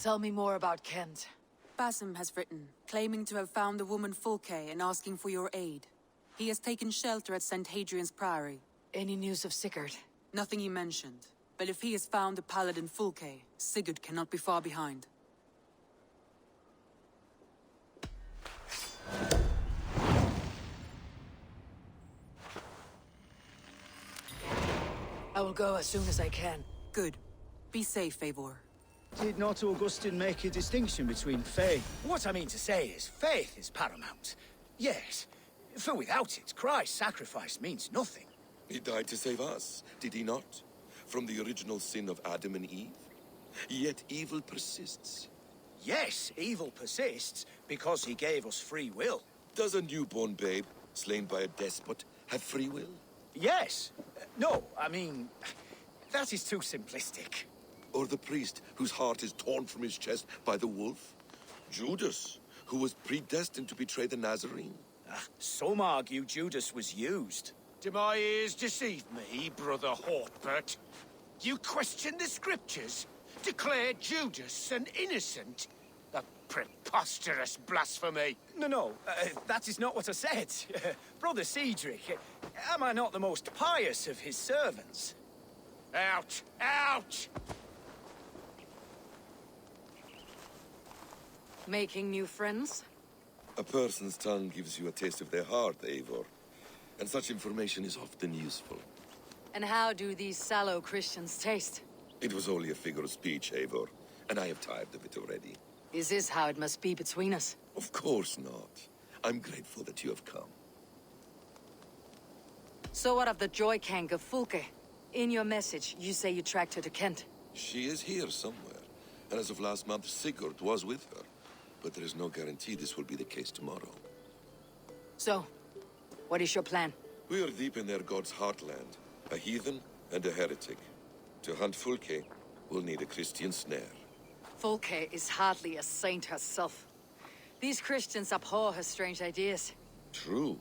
Tell me more about Kent. Basim has written, claiming to have found the woman Fulke and asking for your aid. He has taken shelter at St. Hadrian's Priory. Any news of Sigurd? Nothing he mentioned. But if he has found the paladin Fulke, Sigurd cannot be far behind. I will go as soon as I can. Good. Be safe, Eivor. Did not Augustine make a distinction between faith? What I mean to say is, faith is paramount. Yes, for without it, Christ's sacrifice means nothing. He died to save us, did he not? From the original sin of Adam and Eve? Yet evil persists. Yes, evil persists, because he gave us free will. Does a newborn babe, slain by a despot, have free will? Yes. No, I mean, that is too simplistic. Or the priest whose heart is torn from his chest by the wolf? Judas, who was predestined to betray the Nazarene? Some argue Judas was used. Do my ears deceive me, Brother Hortbert? You question the scriptures? Declare Judas an innocent? A preposterous blasphemy! No, that is not what I said. Brother Cedric, am I not the most pious of his servants? Out! Out! Making new friends? A person's tongue gives you a taste of their heart, Eivor. And such information is often useful. And how do these sallow Christians taste? It was only a figure of speech, Eivor, and I have tired of it already. Is this how it must be between us? Of course not. I'm grateful that you have come. So what of the Joy Kank of Fulke? In your message, you say you tracked her to Kent. She is here somewhere, and as of last month, Sigurd was with her. But there is no guarantee this will be the case tomorrow. So, what is your plan? We are deep in their god's heartland, a heathen and a heretic. To hunt Fulke, we'll need a Christian snare. Fulke is hardly a saint herself. These Christians abhor her strange ideas. True,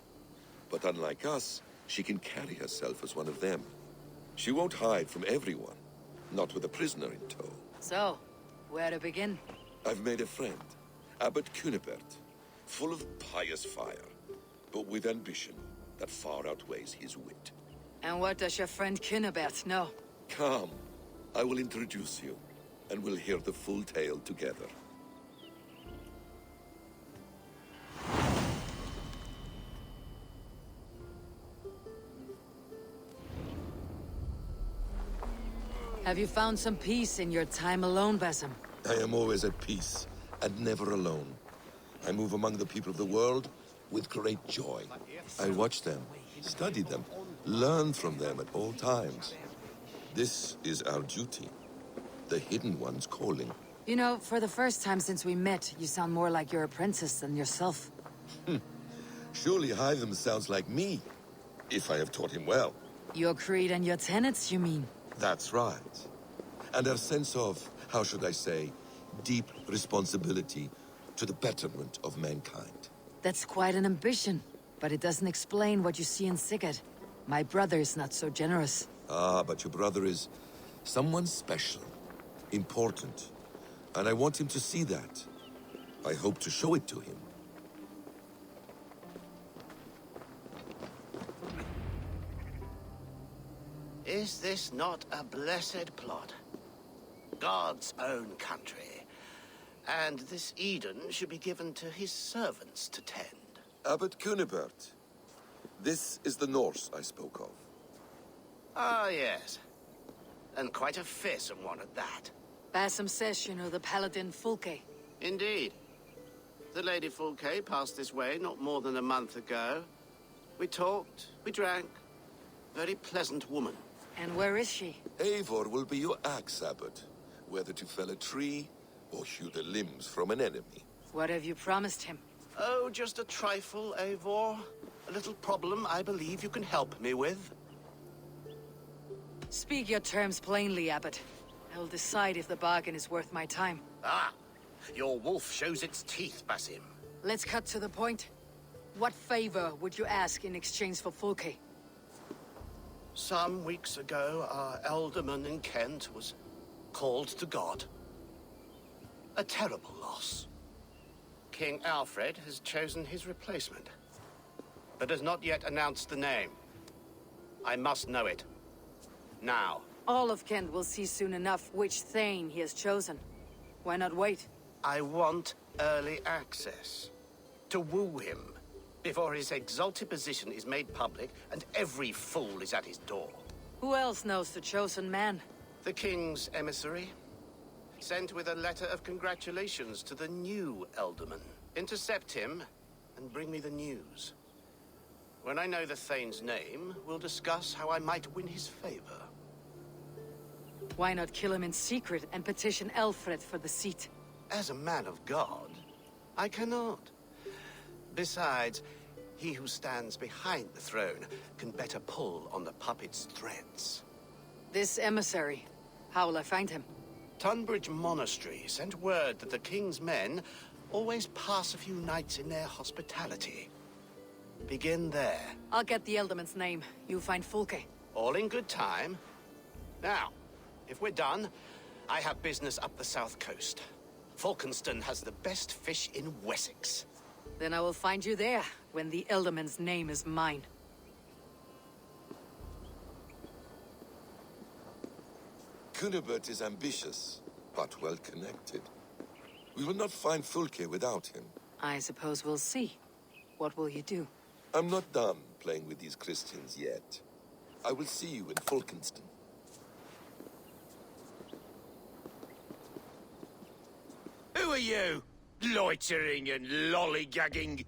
but unlike us, she can carry herself as one of them. She won't hide from everyone, not with a prisoner in tow. So, where to begin? I've made a friend, Abbot Cunibert, full of pious fire, but with ambition that far outweighs his wit. And what does your friend Cunibert know? Come, I will introduce you, and we'll hear the full tale together. Have you found some peace in your time alone, Basim? I am always at peace, and never alone. I move among the people of the world with great joy. I watch them, study them, learn from them at all times. This is our duty. The Hidden One's calling. You know, for the first time since we met, you sound more like your apprentice than yourself. Surely Hytham sounds like me, if I have taught him well. Your creed and your tenets, you mean? That's right. And our sense of, how should I say, deep responsibility to the betterment of mankind. That's quite an ambition, but it doesn't explain what you see in Sigurd. My brother is not so generous. Ah, but your brother is someone special, important, and I want him to see that. I hope to show it to him. Is this not a blessed plot? God's own country. And this Eden should be given to his servants to tend. Abbot Cunibert. This is the Norse I spoke of. Ah, yes. And quite a fearsome one at that. Basim says you know the paladin Fulke. Indeed. The Lady Fulke passed this way not more than a month ago. We talked, we drank. Very pleasant woman. And where is she? Eivor will be your axe, Abbot. Whether to fell a tree or hew the limbs from an enemy. What have you promised him? Oh, just a trifle, Eivor. A little problem I believe you can help me with. Speak your terms plainly, Abbot. I will decide if the bargain is worth my time. Ah, your wolf shows its teeth, Basim. Let's cut to the point. What favor would you ask in exchange for Fulke? Some weeks ago, our alderman in Kent was called to God. A terrible loss. King Alfred has chosen his replacement, but has not yet announced the name. I must know it. Now. All of Kent will see soon enough which Thane he has chosen. Why not wait? I want early access. To woo him, before his exalted position is made public and every fool is at his door. Who else knows the chosen man? The king's emissary, sent with a letter of congratulations to the new Elderman. Intercept him and bring me the news. When I know the Thane's name, we'll discuss how I might win his favor. Why not kill him in secret and petition Alfred for the seat? As a man of God, I cannot. Besides, he who stands behind the throne can better pull on the puppet's threads. This emissary, how will I find him? Tunbridge Monastery sent word that the king's men always pass a few nights in their hospitality. Begin there. I'll get the Elderman's name. You find Fulke. All in good time. Now, if we're done, I have business up the south coast. Falkenston has the best fish in Wessex. Then I will find you there, when the Elderman's name is mine. Cunibert is ambitious, but well-connected. We will not find Fulke without him. I suppose we'll see. What will you do? I'm not done playing with these Christians yet. I will see you in Falkenston. Who are you? Loitering and lollygagging.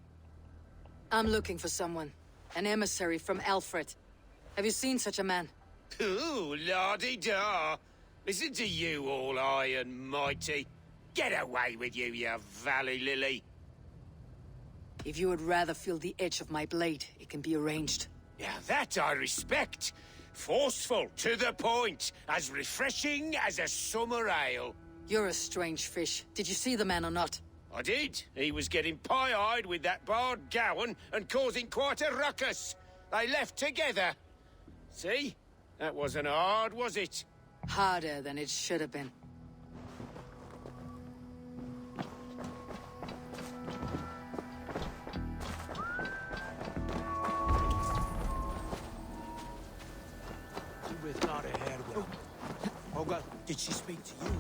I'm looking for someone. An emissary from Alfred. Have you seen such a man? Ooh, la-di-da. Listen to you, all high and mighty. Get away with you, you valley lily. If you would rather feel the edge of my blade, it can be arranged. Yeah, that I respect. Forceful, to the point, as refreshing as a summer ale. You're a strange fish. Did you see the man or not? I did. He was getting pie-eyed with that bard Gowan and causing quite a ruckus. They left together. See? That wasn't hard, was it? Harder than it should have been. Oh, well, did she speak to you?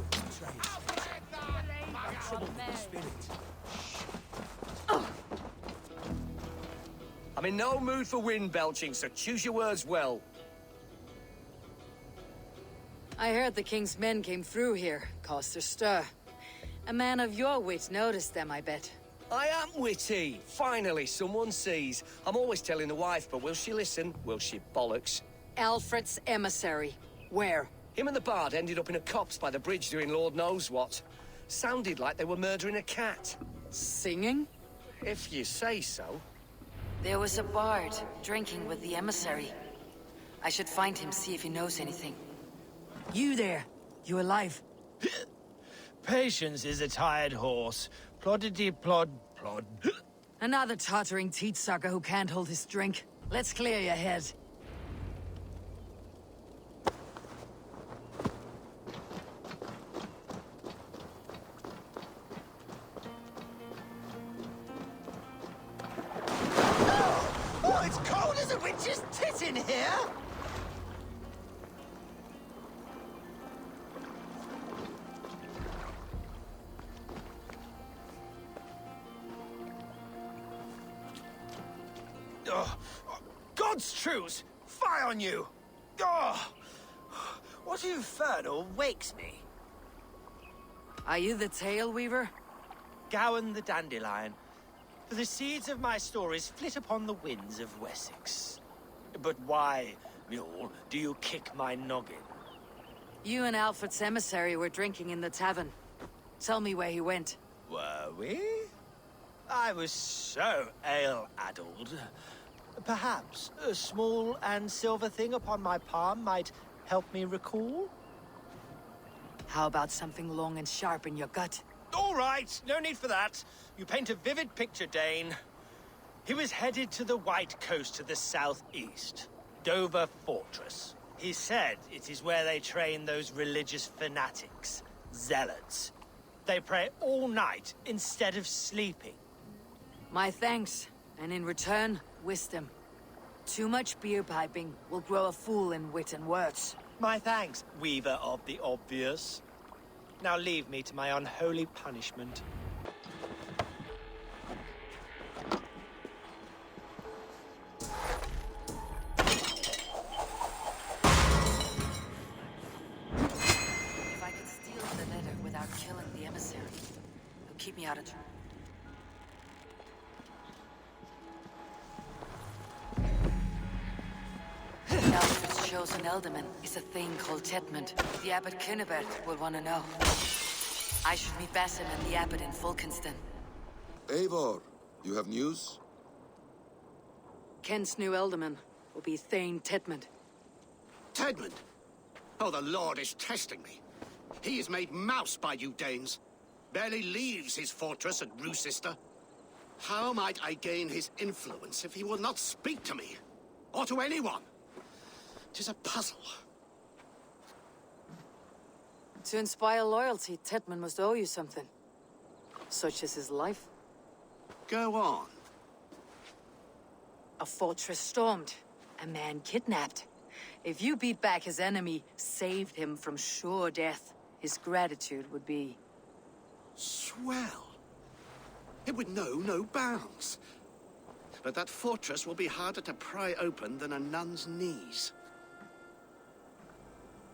Trouble with the spirit. I'm in no mood for wind belching, so choose your words well. I heard the king's men came through here, caused a stir. A man of your wit noticed them, I bet. I am witty. Finally, someone sees. I'm always telling the wife, but will she listen? Will she bollocks? Alfred's emissary. Where? Him and the bard ended up in a copse by the bridge doing Lord knows what. Sounded like they were murdering a cat. Singing? If you say so. There was a bard drinking with the emissary. I should find him, see if he knows anything. You there? You alive? Patience is a tired horse. Ploddity plod plod. Another tottering teat sucker who can't hold his drink. Let's clear your head. Oh, it's cold as a witch's tit in here! God's truce! Fie on you! What infernal wakes me? Are you the Tail Weaver? Gowan the Dandelion. For the seeds of my stories flit upon the winds of Wessex. But why, mule, do you kick my noggin? You and Alfred's emissary were drinking in the tavern. Tell me where he went. Were we? I was so ale-addled. Perhaps a small and silver thing upon my palm might help me recall? How about something long and sharp in your gut? All right, no need for that. You paint a vivid picture, Dane. He was headed to the White Coast to the southeast, Dover Fortress. He said it is where they train those religious fanatics, zealots. they pray all night instead of sleeping. My thanks, and in return, wisdom. Too much beer piping will grow a fool in wit and words. My thanks, weaver of the obvious. Now leave me to my unholy punishment. If I could steal the letter without killing the emissary, it'll keep me out of trouble. Alfred's chosen ealdorman is a thing called Tetmund. The Abbot Cynibert will want to know. I should meet Basim and the Abbot in Fulkenston. Eivor, you have news? Kent's new ealdorman will be Thane Tetmund. Tedmund? Oh, the Lord is testing me. He is made mouse by you Danes. Barely leaves his fortress at Roosister. How might I gain his influence if he will not speak to me? Or to anyone? 'Tis a puzzle. To inspire loyalty, Tetmund must owe you something. Such as his life. Go on. A fortress stormed. A man kidnapped. If you beat back his enemy, saved him from sure death, his gratitude would be... Swell. It would know no bounds. But that fortress will be harder to pry open than a nun's knees.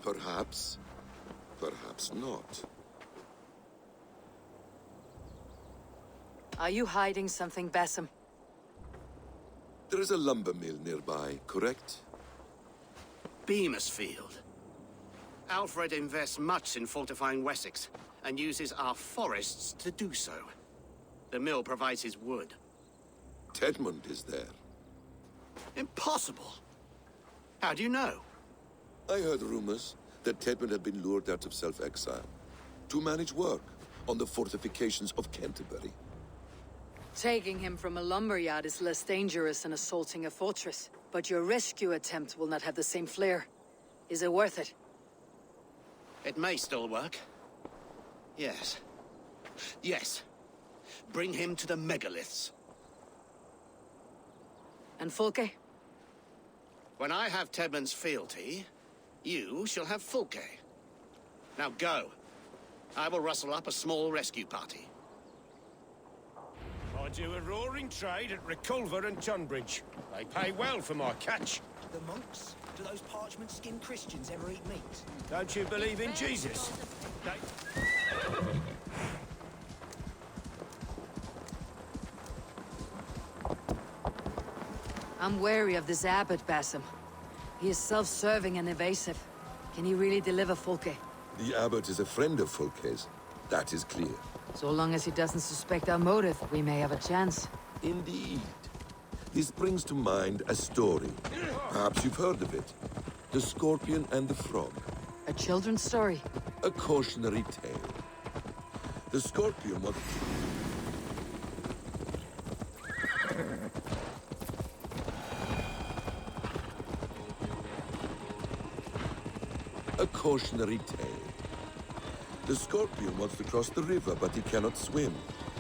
Perhaps. Perhaps not. Are you hiding something, Basim? There is a lumber mill nearby, correct? Beamisfield. Alfred invests much in fortifying Wessex, and uses our forests to do so. The mill provides his wood. Tetmund is there. Impossible! How do you know? I heard rumors that Tetmund had been lured out of self-exile to manage work on the fortifications of Canterbury. Taking him from a lumberyard is less dangerous than assaulting a fortress. But your rescue attempt will not have the same flair. Is it worth it? It may still work. Yes. Yes. Bring him to the megaliths. And Fulke? When I have Tedmund's fealty, you shall have Fulke. Now go. I will rustle up a small rescue party. I do a roaring trade at Reculver and Tunbridge. They pay well for my catch. The monks? Do those parchment-skinned Christians ever eat meat? Don't you believe in Jesus? I'm wary of this abbot, Basim. He is self-serving and evasive. Can he really deliver Fulke? The abbot is a friend of Fulke's. That is clear. So long as he doesn't suspect our motive, we may have a chance. Indeed. This brings to mind a story. Perhaps you've heard of it. The Scorpion and the Frog. A children's story? A cautionary tale. The Scorpion was... A cautionary tale. The Scorpion wants to cross the river, but he cannot swim,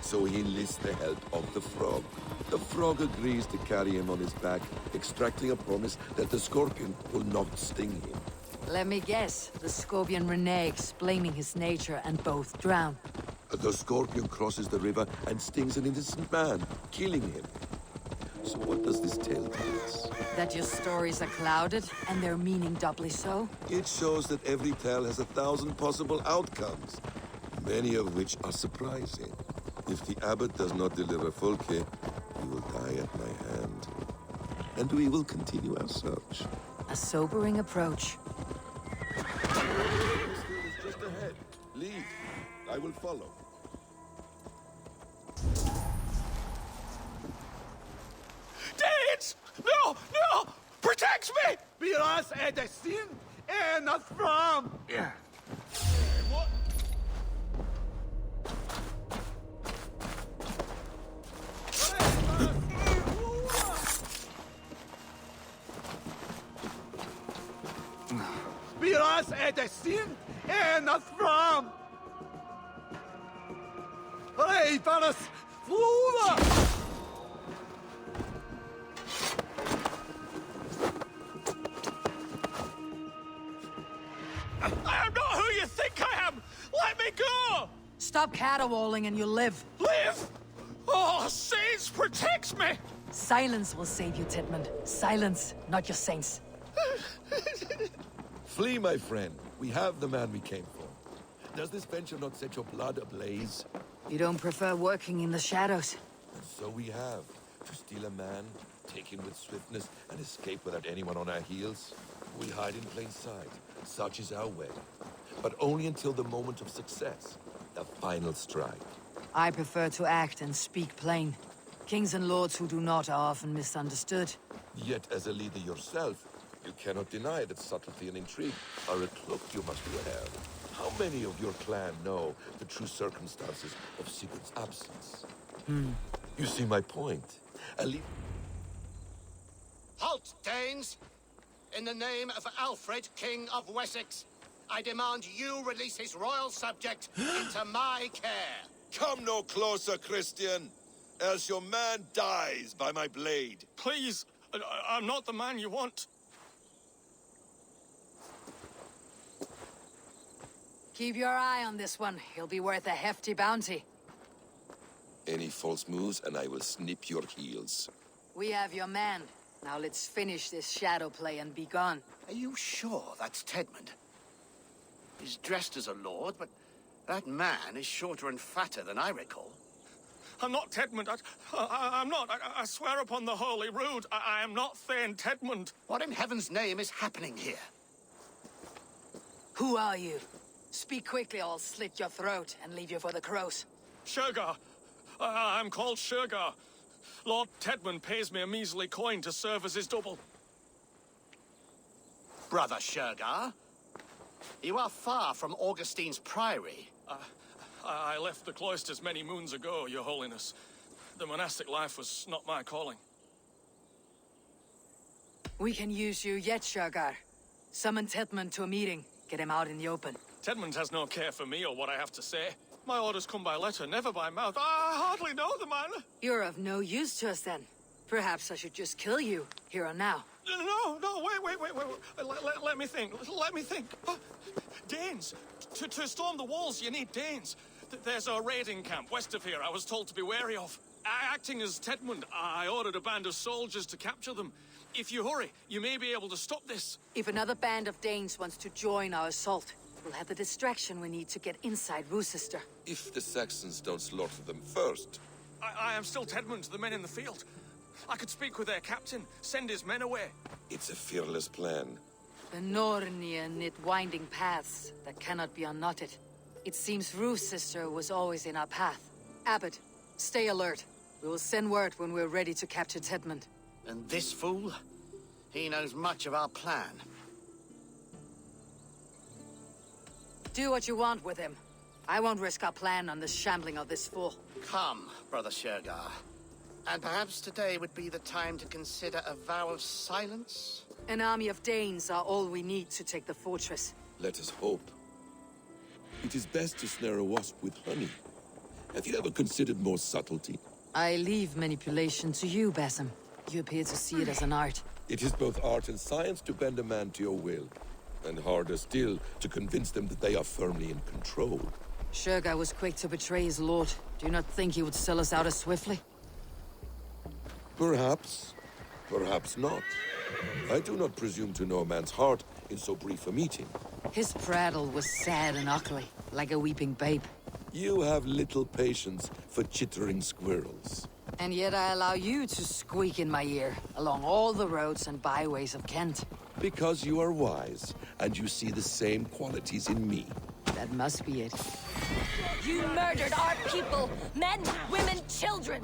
so he enlists the help of the Frog. The Frog agrees to carry him on his back, extracting a promise that the Scorpion will not sting him. Let me guess. The Scorpion reneges, blaming his nature, and both drown. The Scorpion crosses the river and stings an innocent man, killing him. So what does this tale tell us? That your stories are clouded, and their meaning doubly so? It shows that every tale has 1,000 possible outcomes, many of which are surprising. If the abbot does not deliver Fulke, he will die at my hand. And we will continue our search. A sobering approach. Is just ahead. Lead. I will follow. Danes! No! No! Protect me! Beras är det sin ända fram! What? Beras är det sin ända fram! Hey, Paris! Flora! I am not who you think I am! Let me go! Stop caterwauling and you'll live. Live! Oh, Saints protects me! Silence will save you, Tidmund. Silence, not your saints. Flee, my friend. We have the man we came for. Does this venture not set your blood ablaze? You don't prefer working in the shadows? And so we have. To steal a man, take him with swiftness, and escape without anyone on our heels. We hide in plain sight. Such is our way. But only until the moment of success. The final strike. I prefer to act and speak plain. Kings and lords who do not are often misunderstood. Yet, as a leader yourself, you cannot deny that subtlety and intrigue are a cloak you must wear. How many of your clan know the true circumstances of Sigurd's absence? You see my point. Halt, Danes! In the name of Alfred, King of Wessex, I demand you release his royal subject into my care. Come no closer, Christian, else your man dies by my blade. Please, I'm not the man you want. Keep your eye on this one. He'll be worth a hefty bounty. Any false moves, and I will snip your heels. We have your man. Now let's finish this shadow play and be gone. Are you sure that's Tedmund? He's dressed as a lord, but that man is shorter and fatter than I recall. I'm not Tedmund. I'm not. I swear upon the Holy Rood, I am not Thane Tedmund. What in heaven's name is happening here? Who are you? Speak quickly or I'll slit your throat and leave you for the crows. Shergar. I'm called Shergar. Lord Tedmund pays me a measly coin to serve as his double. Brother Shergar, you are far from Augustine's priory. I left the cloisters many moons ago, Your Holiness. The monastic life was not my calling. We can use you yet, Shergar. Summon Tedmund to a meeting. Get him out in the open. Tedmund has no care for me or what I have to say. My orders come by letter, never by mouth. I hardly know the man. You're of no use to us then. Perhaps I should just kill you, here and now. No, wait. Let me think. Let me think. Danes. To storm the walls, you need Danes. There's a raiding camp west of here I was told to be wary of. Acting as Tedmund, I ordered a band of soldiers to capture them. If you hurry, you may be able to stop this. If another band of Danes wants to join our assault, we'll have the distraction we need to get inside Rochester. If the Saxons don't slaughter them first. I am still Tedmund to the men in the field. I could speak with their captain, send his men away. It's a fearless plan. The Nornia knit winding paths that cannot be unknotted. It seems Rochester was always in our path. Abbot, stay alert. We will send word when we're ready to capture Tedmund. And this fool? He knows much of our plan. Do what you want with him. I won't risk our plan on the shambling of this fool. Come, Brother Shergar. And perhaps today would be the time to consider a vow of silence? An army of Danes are all we need to take the fortress. Let us hope. It is best to snare a wasp with honey. Have you ever considered more subtlety? I leave manipulation to you, Basim. You appear to see it as an art. It is both art and science to bend a man to your will. And harder still, to convince them that they are firmly in control. Shergar was quick to betray his lord. Do you not think he would sell us out as swiftly? Perhaps. Perhaps not. I do not presume to know a man's heart in so brief a meeting. His prattle was sad and ugly, like a weeping babe. You have little patience for chittering squirrels. And yet I allow you to squeak in my ear, along all the roads and byways of Kent. Because you are wise, and you see the same qualities in me. That must be it. You murdered our people! Men, women, children!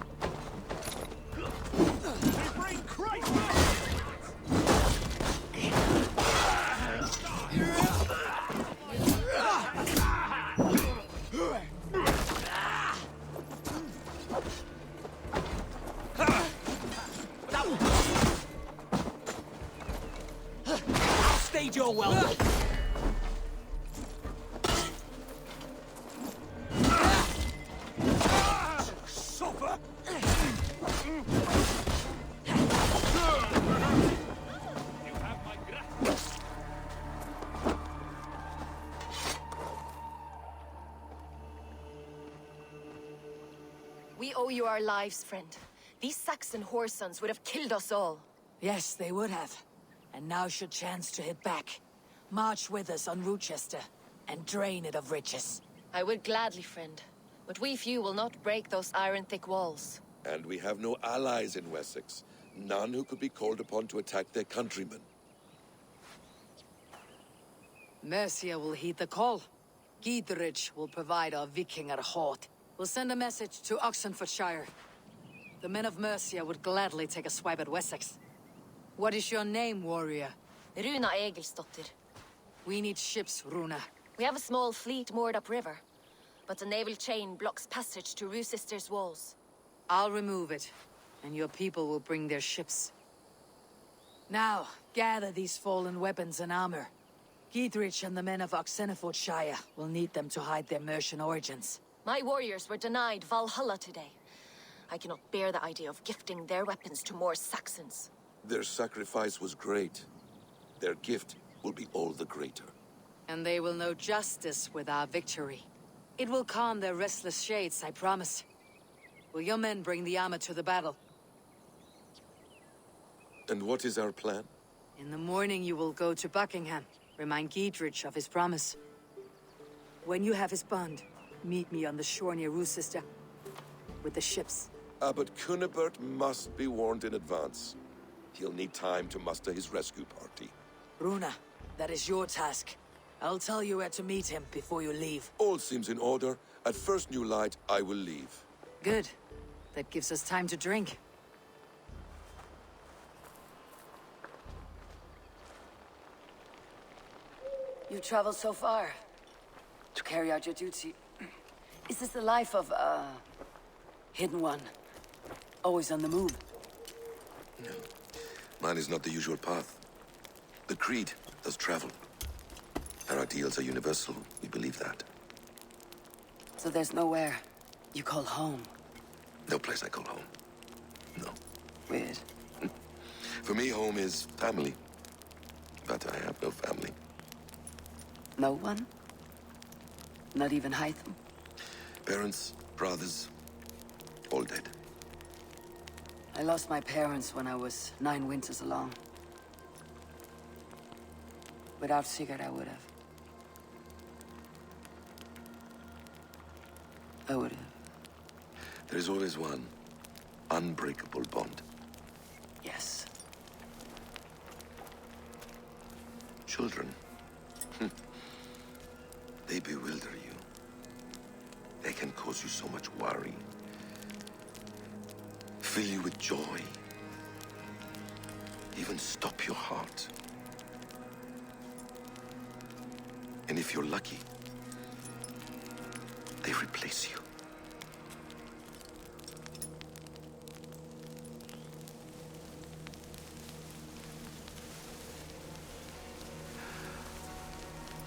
I'll stage your welcome. We owe you our lives, friend. These Saxon whoresons would have killed us all. Yes, they would have. And now's your chance to hit back. March with us on Rochester, and drain it of riches. I would gladly, friend. But we few will not break those iron-thick walls. And we have no allies in Wessex. None who could be called upon to attack their countrymen. Mercia will heed the call. Gidrich will provide our Vikinger Hort. We'll send a message to Oxenfordshire. The men of Mercia would gladly take a swipe at Wessex. What is your name, warrior? Runa Egilsdotter. We need ships, Runa. We have a small fleet moored upriver, but the naval chain blocks passage to Rochester's walls. I'll remove it, and your people will bring their ships. Now, gather these fallen weapons and armor. Gidrich and the men of Oxenfordshire will need them to hide their Mercian origins. My warriors were denied Valhalla today. I cannot bear the idea of gifting their weapons to more Saxons. Their sacrifice was great. Their gift will be all the greater. And they will know justice with our victory. It will calm their restless shades, I promise. Will your men bring the armor to the battle? And what is our plan? In the morning you will go to Buckingham. Remind Gidrich of his promise. When you have his bond, meet me on the shore near Rochester with the ships. Abbot Cunibert must be warned in advance. He'll need time to muster his rescue party. Runa, that is your task. I'll tell you where to meet him before you leave. All seems in order. At first new light, I will leave. Good. That gives us time to drink. You traveled so far to carry out your duty. Is this the life of a hidden one? Always on the move? No. Mine is not the usual path. The Creed does travel. Our ideals are universal. We believe that. So there's nowhere you call home? No place I call home. No. Weird. For me, home is family. But I have no family. No one? Not even Hytham? Parents, brothers, all dead. I lost my parents when I was 9 winters along. Without Sigurd, I would have. I would have. There is always one unbreakable bond. Yes. Children. They bewilder you. They can cause you so much worry. Fill you with joy. Even stop your heart. And if you're lucky, they replace you.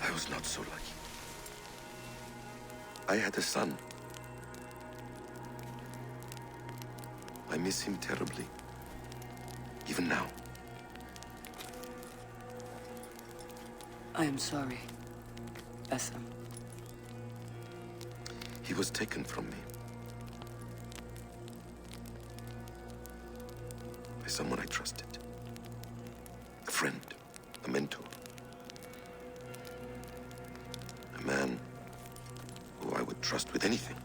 I was not so lucky. I had a son. I miss him terribly. Even now. I am sorry, Essam. He was taken from me. By someone I trusted. A friend, a mentor. A man who I would trust with anything.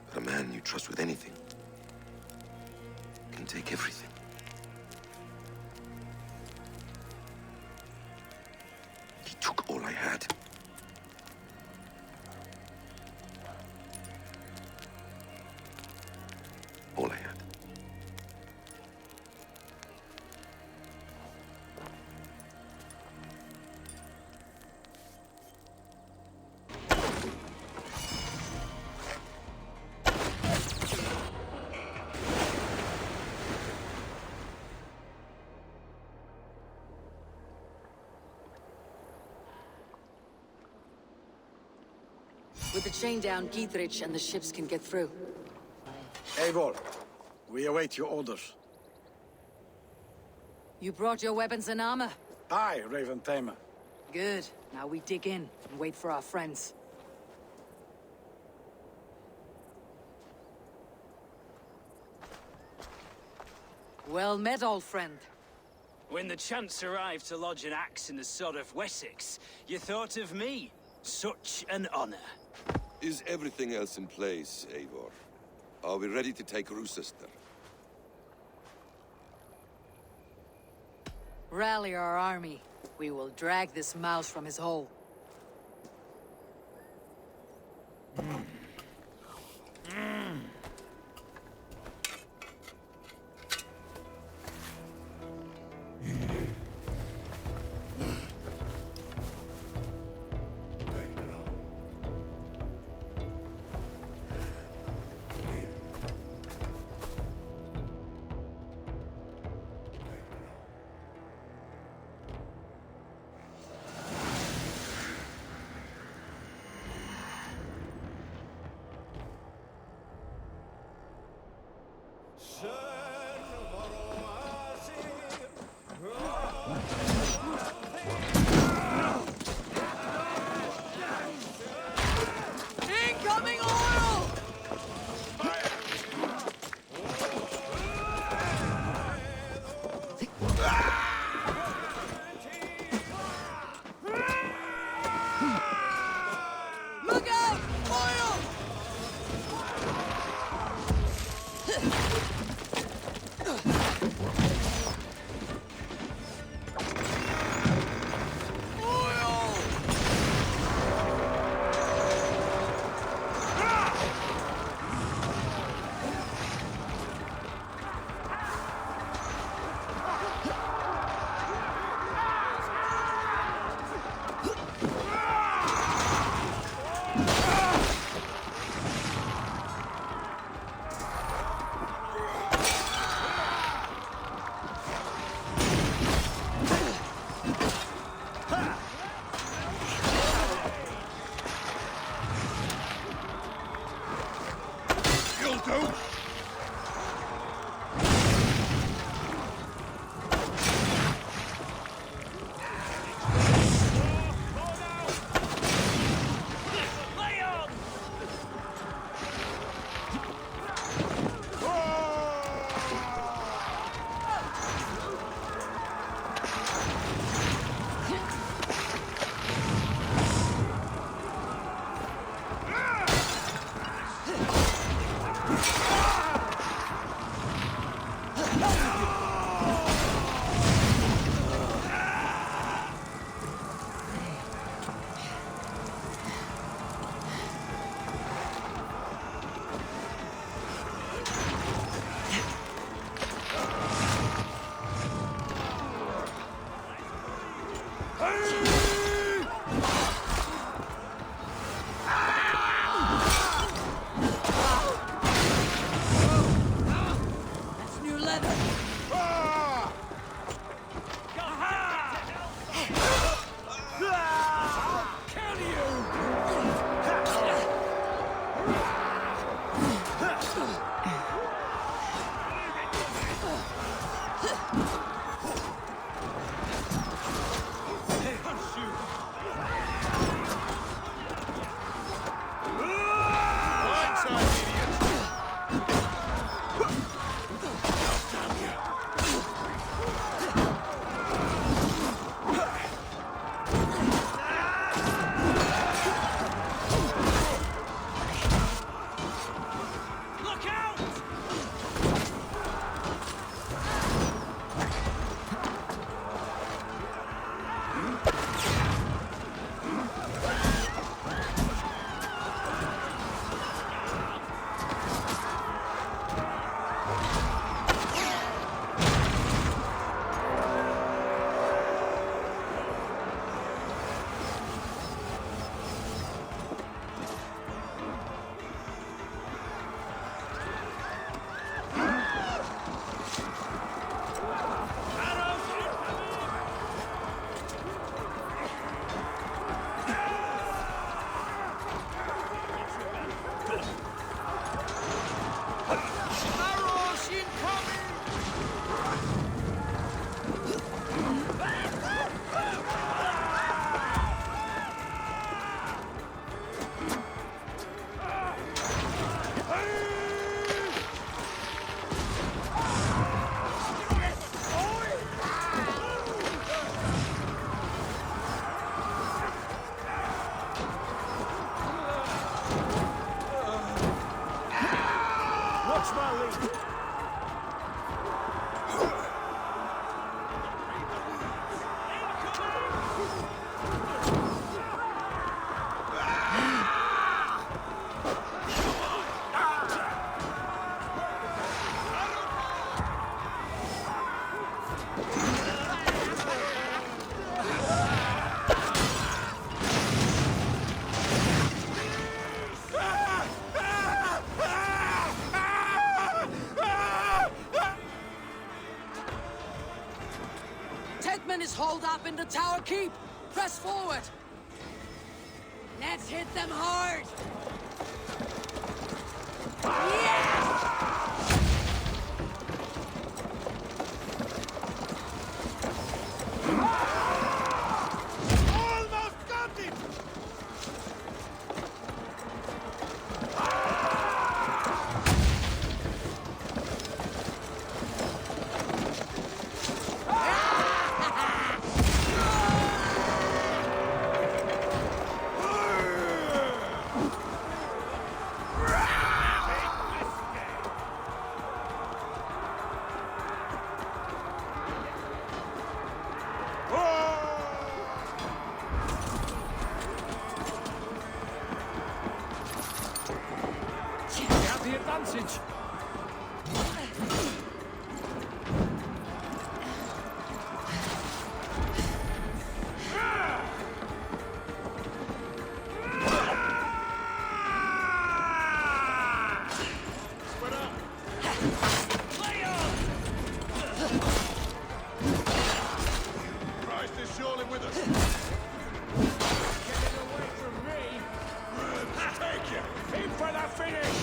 But a man you trust with anything can take everything. He took all I had. All I had. With the chain down, Gietrich and the ships can get through. Eivor, we await your orders. You brought your weapons and armor? Aye, Raven Tamer. Good. Now we dig in and wait for our friends. Well met, old friend. When the chance arrived to lodge an axe in the sod of Wessex, you thought of me. Such an honor. Is everything else in place, Eivor? Are we ready to take Rochester? Rally our army. We will drag this mouse from his hole. Tedman is holed up in the tower keep. Press forward. Let's hit them hard. Almost got it! The advantage. Christ is surely with us. Getting away from me. Take you! Aim for the finish.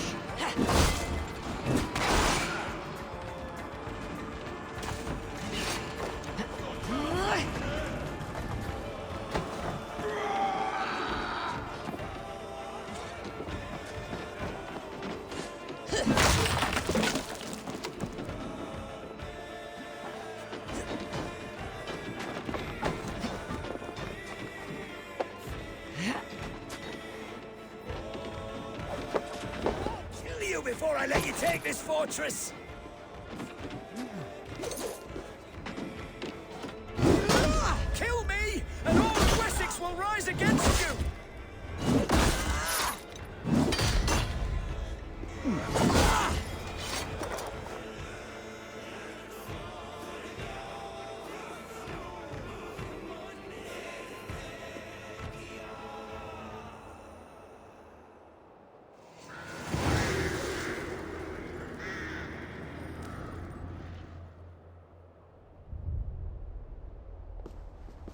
Kill you before I let you take this fortress! Kill me, and all of Wessex will rise against you!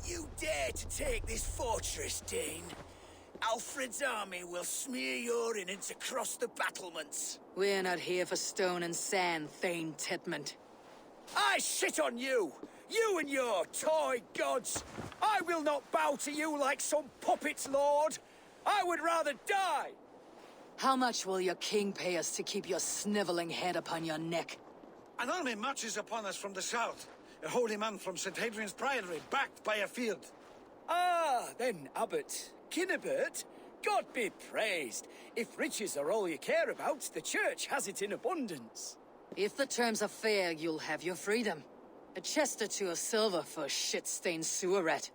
You dare to take this fortress, Dane? Alfred's army will smear your innards across the battlements. We're not here for stone and sand, Thane Tedman. I shit on you! You and your toy gods! I will not bow to you like some puppet's lord! I would rather die! How much will your king pay us to keep your sniveling head upon your neck? An army marches upon us from the south. A holy man from St. Hadrian's Priory, backed by a field. Ah, then, Abbot Kinnebert, God be praised. If riches are all you care about, the church has it in abundance. If the terms are fair, you'll have your freedom. A chest or two of silver for a shit-stained sewer rat.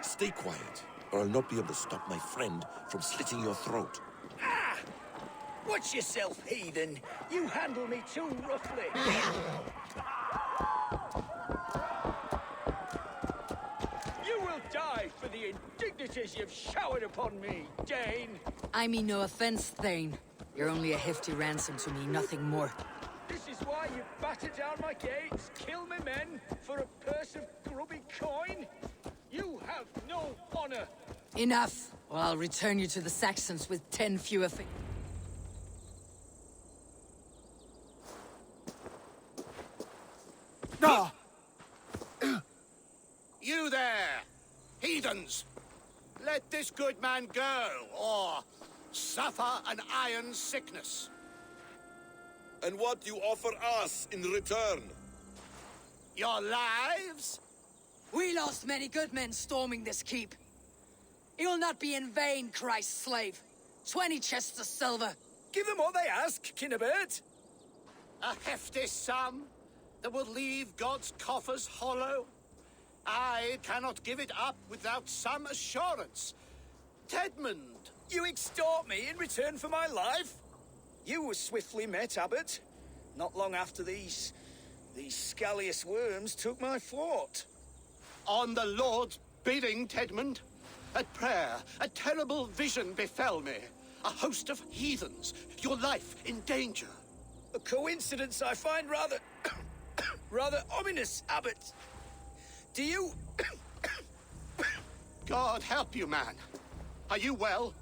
Stay quiet, or I'll not be able to stop my friend from slitting your throat. Ah! Watch yourself, heathen. You handle me too roughly. You will die for the indignities you've showered upon me, Dane. I mean no offense, Thane. You're only a hefty ransom to me, nothing more. This is why you batter down my gates, kill my men, for a purse of grubby coin? You have no honor. Enough, or I'll return you to the Saxons with 10 fewer You there, heathens! Let this good man go, or suffer an iron sickness. And what do you offer us in return? Your lives? We lost many good men storming this keep. It will not be in vain, Christ's slave. 20 chests of silver. Give them what they ask, Kinnebert. A hefty sum that will leave God's coffers hollow. I cannot give it up without some assurance. Tedmund! You extort me in return for my life? You were swiftly met, Abbot. Not long after these scallious worms took my fort. On the Lord's bidding, Tedmund. At prayer, a terrible vision befell me. A host of heathens, your life in danger. A coincidence I find rather... rather ominous, Abbot. Do you... God help you, man. Are you well?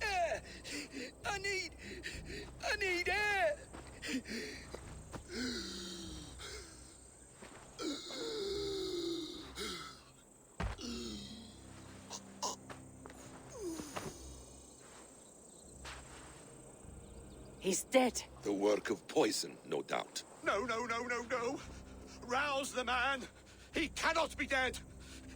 Air! I need air! He's dead. The work of poison, no doubt. No. Rouse the man. He cannot be dead.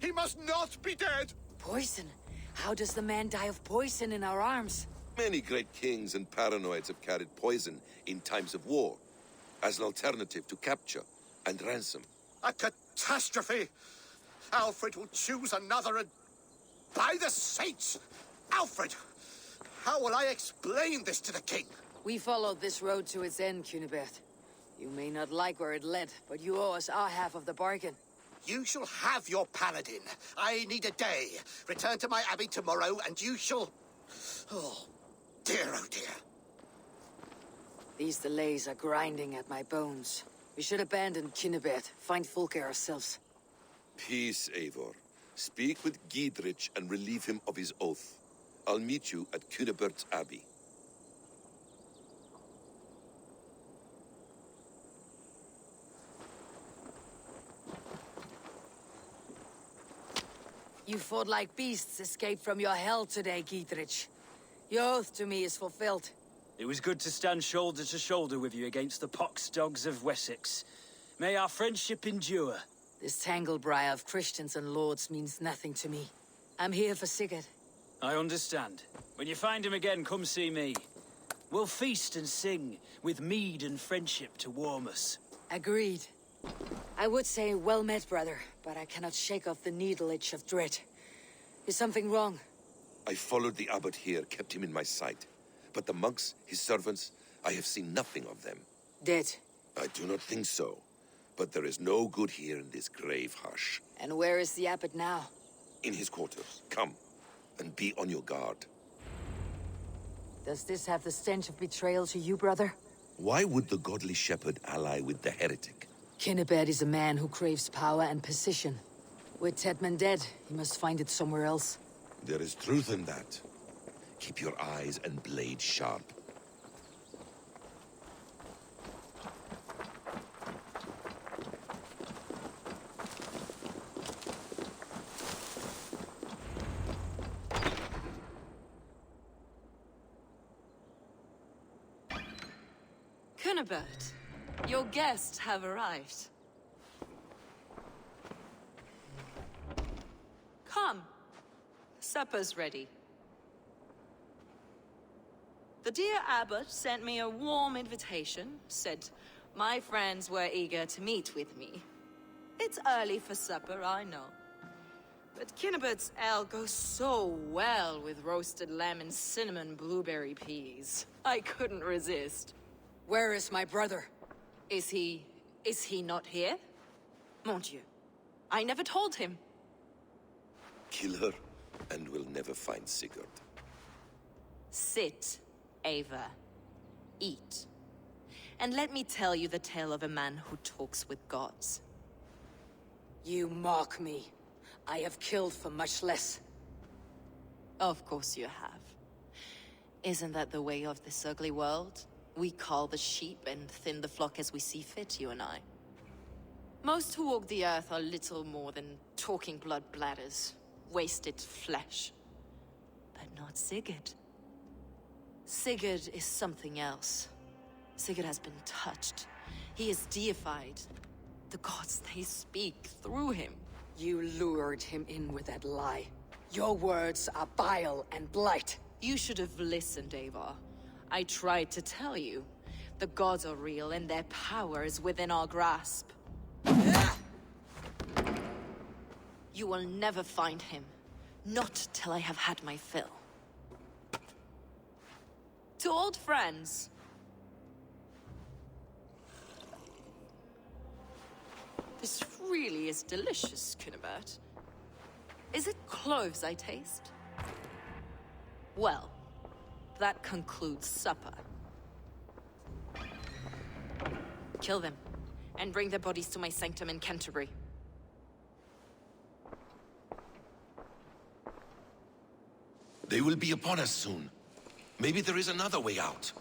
He must not be dead. Poison? How does the man die of poison in our arms? Many great kings and paranoids have carried poison in times of war, as an alternative to capture and ransom. A catastrophe. Alfred will choose another and... By the saints! Alfred! How will I explain this to the king? We followed this road to its end, Cunibert. You may not like where it led, but you owe us our half of the bargain. You shall have your paladin. I need a day. Return to my abbey tomorrow, and you shall... Oh dear. These delays are grinding at my bones. We should abandon Cunibert, find Fulke ourselves. Peace, Eivor. Speak with Giedrich and relieve him of his oath. I'll meet you at Cunibert's Abbey. You fought like beasts escaped from your hell today, Giedrich. Your oath to me is fulfilled. It was good to stand shoulder to shoulder with you against the pox dogs of Wessex. May our friendship endure. This tanglebriar of Christians and lords means nothing to me. I'm here for Sigurd. I understand. When you find him again, come see me. We'll feast and sing, with mead and friendship to warm us. Agreed. I would say well met, brother, but I cannot shake off the needle itch of dread. Is something wrong? I followed the abbot here, kept him in my sight. But the monks, his servants, I have seen nothing of them. Dead. I do not think so. But there is no good here in this grave hush. And where is the abbot now? In his quarters. Come, and be on your guard. Does this have the stench of betrayal to you, brother? Why would the godly shepherd ally with the heretic? Cunibert is a man who craves power and position. With Tedmund dead, he must find it somewhere else. There is truth in that. Keep your eyes and blade sharp. Cunibert, your guests have arrived. Come. Supper's ready. The dear abbot sent me a warm invitation, said my friends were eager to meet with me. It's early for supper, I know. But Cunibert's ale goes so well with roasted lamb and cinnamon blueberry peas. I couldn't resist. Where is my brother? Is he not here? Mon Dieu. I never told him. Kill her, and we'll never find Sigurd. Sit, Ava. Eat. And let me tell you the tale of a man who talks with gods. You mock me. I have killed for much less. Of course you have. Isn't that the way of this ugly world? We cull the sheep and thin the flock as we see fit, you and I. Most who walk the earth are little more than talking blood bladders, wasted flesh. But not Sigurd. Sigurd is something else. Sigurd has been touched. He is deified. The gods, they speak through him. You lured him in with that lie. Your words are bile and blight. You should have listened, Avar. I tried to tell you. The gods are real, and their power is within our grasp. You will never find him. Not till I have had my fill. To old friends. This really is delicious, Kunibert. Is it cloves I taste? Well, that concludes supper. Kill them, and bring their bodies to my sanctum in Canterbury. They will be upon us soon. Maybe there is another way out.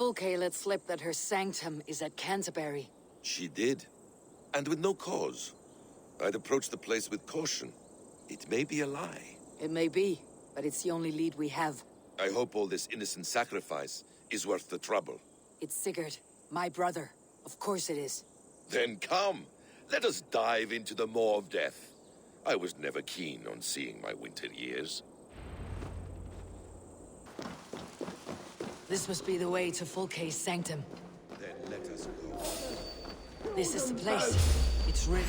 Fulke let slip that her sanctum is at Canterbury. She did. And with no cause. I'd approach the place with caution. It may be a lie. It may be, but it's the only lead we have. I hope all this innocent sacrifice is worth the trouble. It's Sigurd, my brother. Of course it is. Then come. Let us dive into the maw of death. I was never keen on seeing my winter years. This must be the way to Fulke's sanctum. Then let us go. This is the place. It's rich.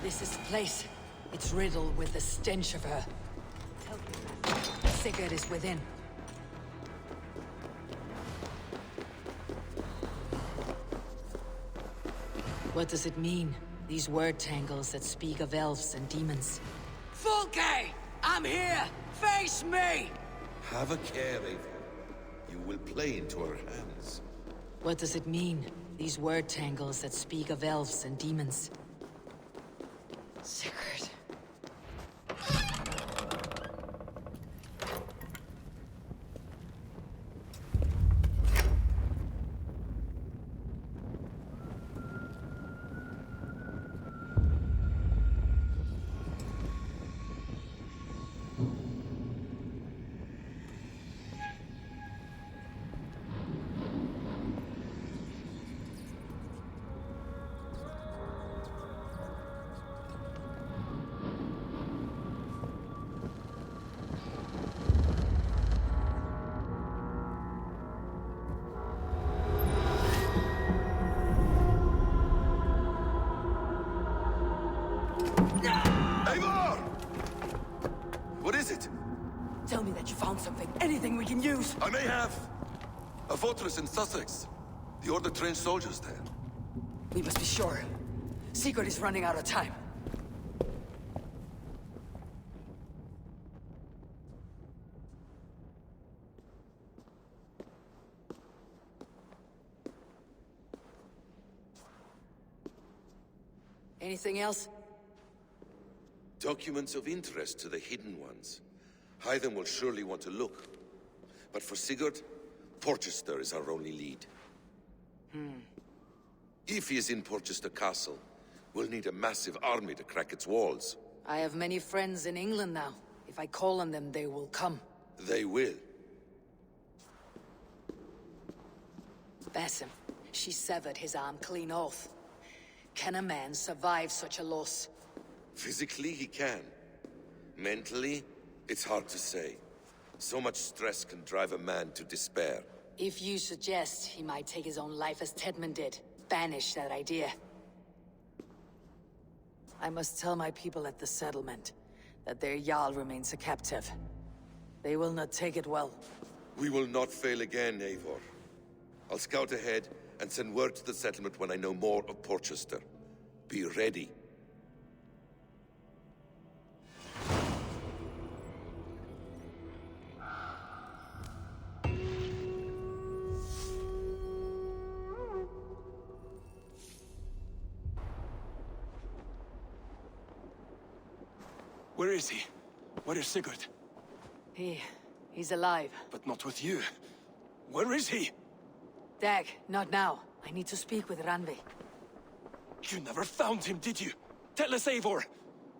This is the place. It's riddled with the stench of her. Sigurd is within. What does it mean? These word tangles that speak of elves and demons. Fulke! I'm here! Face me! Have a care, Eivor. You will play into our hands. What does it mean? These word tangles that speak of elves and demons. Sigurd. Eivor! What is it? Tell me that you found something. Anything we can use. I may have. A fortress in Sussex. The Order trained soldiers there. We must be sure. Sigurd is running out of time. Anything else? Documents of interest to the Hidden Ones. Hyden will surely want to look. But for Sigurd, Porchester is our only lead. If he is in Porchester Castle, we'll need a massive army to crack its walls. I have many friends in England now. If I call on them, they will come. They will. Basim, she severed his arm clean off. Can a man survive such a loss? Physically, he can. Mentally, it's hard to say. So much stress can drive a man to despair. If you suggest he might take his own life as Tedman did, banish that idea. I must tell my people at the settlement that their Jarl remains a captive. They will not take it well. We will not fail again, Eivor. I'll scout ahead and send word to the settlement when I know more of Porchester. Be ready. Where is he? Where is Sigurd? He's alive. But not with you. Where is he? Dag, not now. I need to speak with Randvi. You never found him, did you? Tell us, Eivor.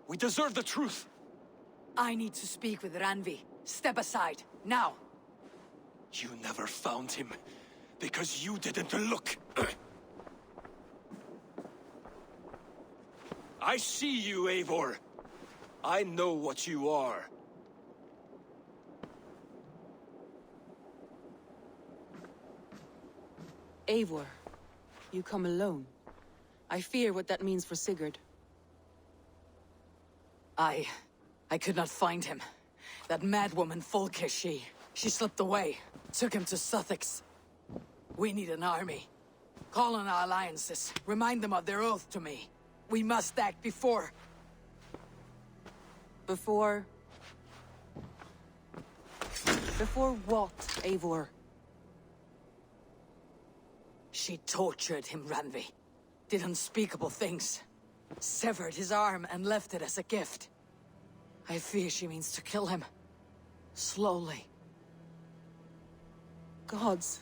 We deserve the truth. I need to speak with Randvi. Step aside, now. You never found him, because you didn't look. I see you, Eivor. I know what you are. Eivor, you come alone. I fear what that means for Sigurd. I could not find him. That madwoman Folke, she slipped away. Took him to Sussex. We need an army. Call on our alliances. Remind them of their oath to me. We must act before... Before what, Eivor? She tortured him, Randvi. Did unspeakable things. Severed his arm and left it as a gift. I fear she means to kill him. Slowly. Gods,